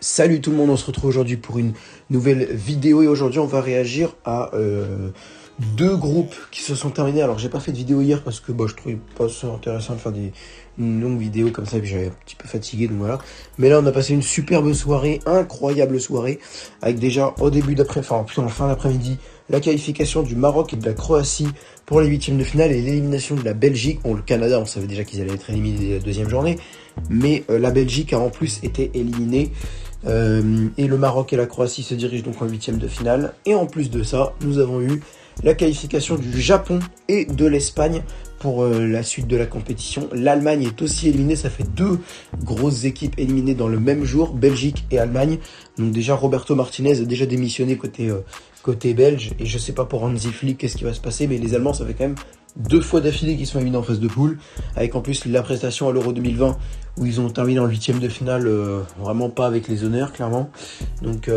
Salut tout le monde, on se retrouve aujourd'hui pour une nouvelle vidéo et aujourd'hui on va réagir à deux groupes qui se sont terminés. Alors j'ai pas fait de vidéo hier parce que je trouvais pas ça intéressant de faire une longue vidéo comme ça et puis j'avais un petit peu fatigué donc voilà. Mais là on a passé une superbe soirée, incroyable soirée avec déjà au début d'après, enfin en fin d'après-midi la qualification du Maroc et de la Croatie pour les huitièmes de finale et l'élimination de la Belgique. Bon, le Canada on savait déjà qu'ils allaient être éliminés la deuxième journée, mais la Belgique a en plus été éliminée. Et le Maroc et la Croatie se dirigent donc en huitième de finale. Et en plus de ça, nous avons eu la qualification du Japon et de l'Espagne pour la suite de la compétition. L'Allemagne est aussi éliminée, ça fait deux grosses équipes éliminées dans le même jour, Belgique et Allemagne. Donc déjà Roberto Martinez a déjà démissionné côté belge, et je sais pas pour Hansi Flick qu'est-ce qui va se passer, mais les Allemands ça fait quand même deux fois d'affilée qu'ils sont éliminés en phase de poule, avec en plus la prestation à l'Euro 2020 où ils ont terminé en huitième de finale, vraiment pas avec les honneurs clairement. Donc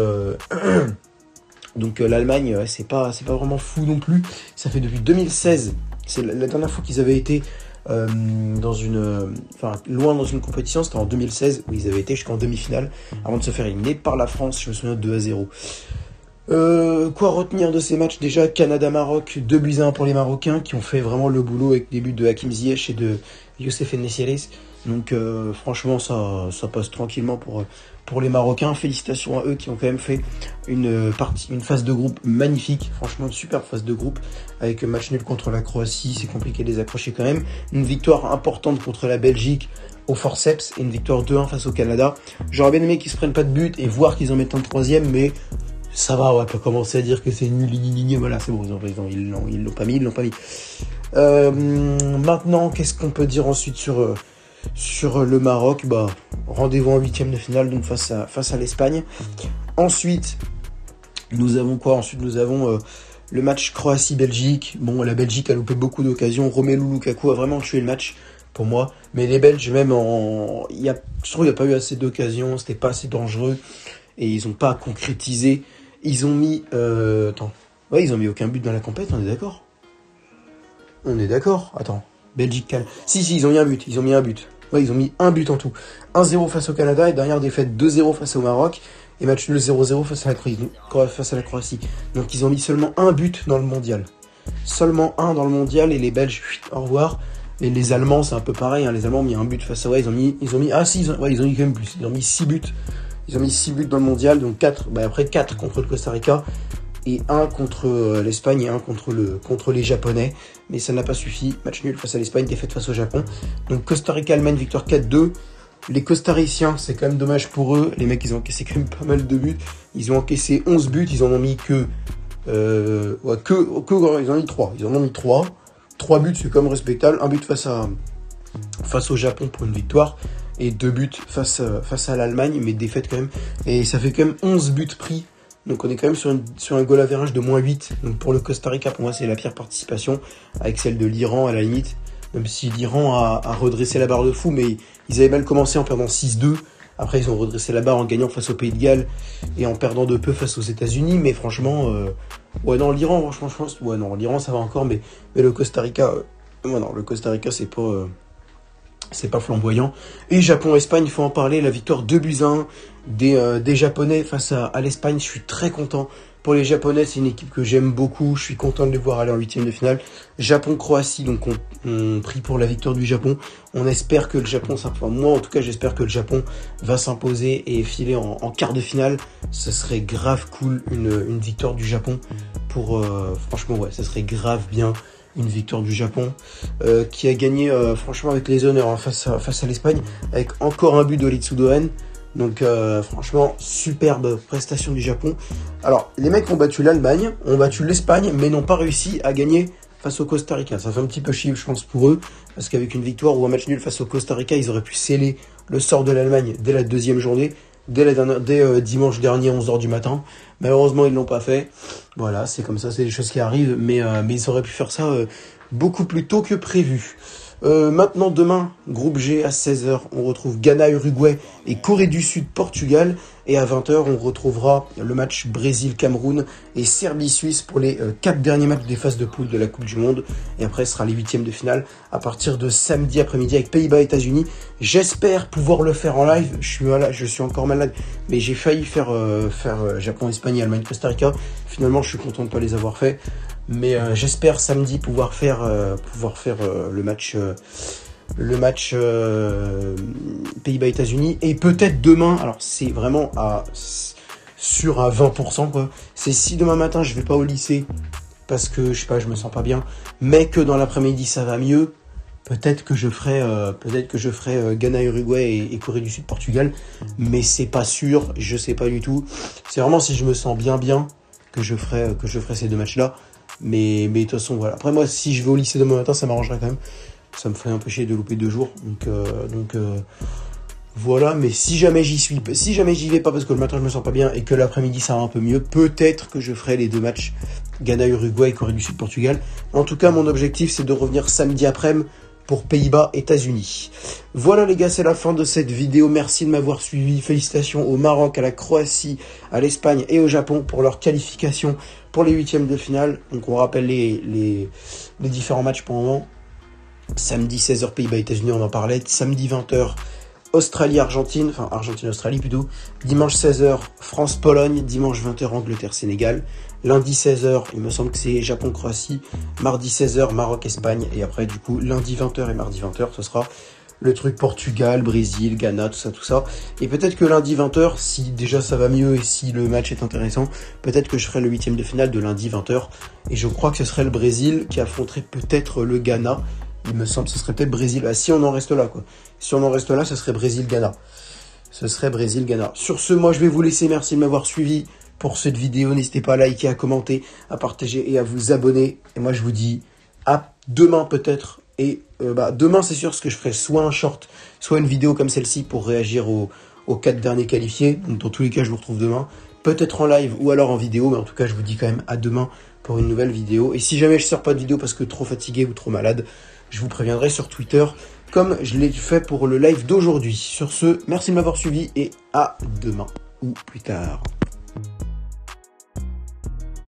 l'Allemagne c'est pas vraiment fou non plus. Ça fait depuis 2016, c'est la dernière fois qu'ils avaient été loin dans une compétition, c'était en 2016 où ils avaient été jusqu'en demi-finale avant de se faire éliminer par la France, je me souviens, 2-0. Quoi retenir de ces matchs? Déjà Canada-Maroc, 2-1 pour les Marocains qui ont fait vraiment le boulot avec des buts de Hakim Ziyech et de Youssef En-Nesyri. Donc franchement ça passe tranquillement pour les Marocains. Félicitations à eux qui ont quand même fait une phase de groupe magnifique. Franchement une superbe phase de groupe avec un match nul contre la Croatie, c'est compliqué de les accrocher quand même. Une victoire importante contre la Belgique au forceps et une victoire 2-1 face au Canada. J'aurais bien aimé qu'ils se prennent pas de but et voir qu'ils en mettent un troisième, mais ça va, on va pas commencer à dire que c'est nul, voilà, c'est bon, ils l'ont pas mis. Maintenant, qu'est-ce qu'on peut dire ensuite sur le Maroc? Rendez-vous en huitième de finale, donc face à l'Espagne. Ensuite, nous avons quoi? Ensuite, nous avons le match Croatie-Belgique. Bon, la Belgique a loupé beaucoup d'occasions. Romelu Lukaku a vraiment tué le match pour moi. Mais les Belges, même je trouve qu'il n'y a pas eu assez d'occasions, c'était pas assez dangereux. Et ils n'ont pas concrétisé. Ils ont mis... ils ont mis aucun but dans la compète, on est d'accord? On est d'accord? Attends, Belgique calme. Si, ils ont mis un but, Ouais, ils ont mis un but en tout. 1-0 face au Canada et dernière défaite 2-0 face au Maroc. Et match nul 0-0 face à la Croatie. Donc ils ont mis seulement un but dans le mondial. Seulement un dans le mondial et les Belges, au revoir. Et les Allemands, c'est un peu pareil, hein. Les Allemands ont mis un but face à... Ouais, ils ont mis quand même plus. Ils ont mis 6 buts. Ils ont mis 6 buts dans le mondial, donc 4 contre le Costa Rica et 1 contre l'Espagne et 1 contre les Japonais. Mais ça n'a pas suffi. Match nul face à l'Espagne, défaite face au Japon. Donc Costa Rica-Allemagne, victoire 4-2. Les Costariciens, c'est quand même dommage pour eux. Les mecs, ils ont encaissé quand même pas mal de buts. Ils ont encaissé 11 buts, ils en ont mis ils en ont mis 3. Ils en ont mis 3. 3 buts, c'est quand même respectable. Un but face au Japon pour une victoire. Et 2 buts face à l'Allemagne, mais défaite quand même. Et ça fait quand même 11 buts pris. Donc on est quand même sur un goal average de -8. Donc pour le Costa Rica, pour moi, c'est la pire participation, avec celle de l'Iran à la limite. Même si l'Iran a redressé la barre de fou, mais ils avaient mal commencé en perdant 6-2. Après, ils ont redressé la barre en gagnant face au Pays de Galles et en perdant de peu face aux États-Unis. Mais franchement, l'Iran, franchement, l'Iran ça va encore, mais le Costa Rica, le Costa Rica, c'est pas flamboyant. Et Japon-Espagne, il faut en parler, la victoire 2-1 des Japonais face à l'Espagne. Je suis très content pour les Japonais, c'est une équipe que j'aime beaucoup, je suis content de les voir aller en huitième de finale. Japon-Croatie, donc on prie pour la victoire du Japon. On espère que le Japon, moi en tout cas j'espère que le Japon va s'imposer et filer en quart de finale. Ce serait grave cool une victoire du Japon franchement ouais, ça serait grave bien. Une victoire du Japon qui a gagné franchement avec les honneurs, hein, face à l'Espagne, avec encore un but d'Olitsu Doen. Donc franchement, superbe prestation du Japon. Alors, les mecs ont battu l'Allemagne, ont battu l'Espagne, mais n'ont pas réussi à gagner face au Costa Rica. Ça fait un petit peu chier, je pense, pour eux, parce qu'avec une victoire ou un match nul face au Costa Rica, ils auraient pu sceller le sort de l'Allemagne dès la deuxième journée, dès dimanche dernier, 11h du matin. Malheureusement, ils l'ont pas fait. Voilà, c'est comme ça, c'est des choses qui arrivent, mais ils auraient pu faire ça beaucoup plus tôt que prévu. Maintenant, demain, groupe G à 16h, on retrouve Ghana, Uruguay et Corée du Sud, Portugal. Et à 20h, on retrouvera le match Brésil-Cameroun et Serbie-Suisse pour les 4 derniers matchs des phases de poule de la Coupe du Monde. Et après, ce sera les 8e de finale à partir de samedi après-midi avec Pays-Bas, États-Unis. J'espère pouvoir le faire en live. Je suis encore malade, mais j'ai failli faire Japon, Espagne, Allemagne, Costa Rica. Finalement, je suis content de ne pas les avoir fait. Mais j'espère samedi pouvoir faire le match Pays-Bas-États-Unis. Et peut-être demain, alors c'est vraiment sûr à 20%, quoi. C'est si demain matin je vais pas au lycée parce que je sais pas, je me sens pas bien, mais que dans l'après-midi ça va mieux, peut-être que je ferai Ghana, Uruguay et Corée du Sud, Portugal. Mais c'est pas sûr, je sais pas du tout. C'est vraiment si je me sens bien que je ferai ces 2 matchs-là. Mais de toute façon, voilà. Après, moi, si je vais au lycée demain matin, ça m'arrangerait quand même. Ça me ferait un peu chier de louper 2 jours. Donc voilà. Mais si jamais j'y vais pas parce que le matin je me sens pas bien et que l'après-midi ça va un peu mieux, peut-être que je ferai les 2 matchs Ghana, Uruguay et Corée du Sud, Portugal. En tout cas, mon objectif, c'est de revenir samedi après-midi pour Pays-Bas, États-Unis. Voilà les gars, c'est la fin de cette vidéo. Merci de m'avoir suivi. Félicitations au Maroc, à la Croatie, à l'Espagne et au Japon pour leur qualification pour les 8e de finale. Donc on rappelle les différents matchs pour le moment. Samedi 16h Pays-Bas, États-Unis, on en parlait. Samedi 20h Australie, Argentine, enfin Argentine-Australie plutôt. Dimanche 16h France-Pologne. Dimanche 20h Angleterre-Sénégal. Lundi 16h, il me semble que c'est Japon-Croatie. Mardi 16h, Maroc-Espagne. Et après, du coup, lundi 20h et mardi 20h, ce sera le truc Portugal, Brésil, Ghana, tout ça. Et peut-être que lundi 20h, si déjà ça va mieux et si le match est intéressant, peut-être que je ferai le 8e de finale de lundi 20h. Et je crois que ce serait le Brésil qui affronterait peut-être le Ghana. Il me semble que ce serait peut-être Brésil. Ah, si on en reste là, quoi. Si on en reste là, ce serait Brésil-Ghana. Sur ce, moi, je vais vous laisser. Merci de m'avoir suivi pour cette vidéo. N'hésitez pas à liker, à commenter, à partager et à vous abonner. Et moi, je vous dis à demain peut-être. Et demain, c'est sûr, ce que je ferai soit un short, soit une vidéo comme celle-ci pour réagir aux 4 derniers qualifiés. Donc, dans tous les cas, je vous retrouve demain. Peut-être en live ou alors en vidéo. Mais en tout cas, je vous dis quand même à demain pour une nouvelle vidéo. Et si jamais je ne sors pas de vidéo parce que trop fatigué ou trop malade, je vous préviendrai sur Twitter comme je l'ai fait pour le live d'aujourd'hui. Sur ce, merci de m'avoir suivi et à demain ou plus tard.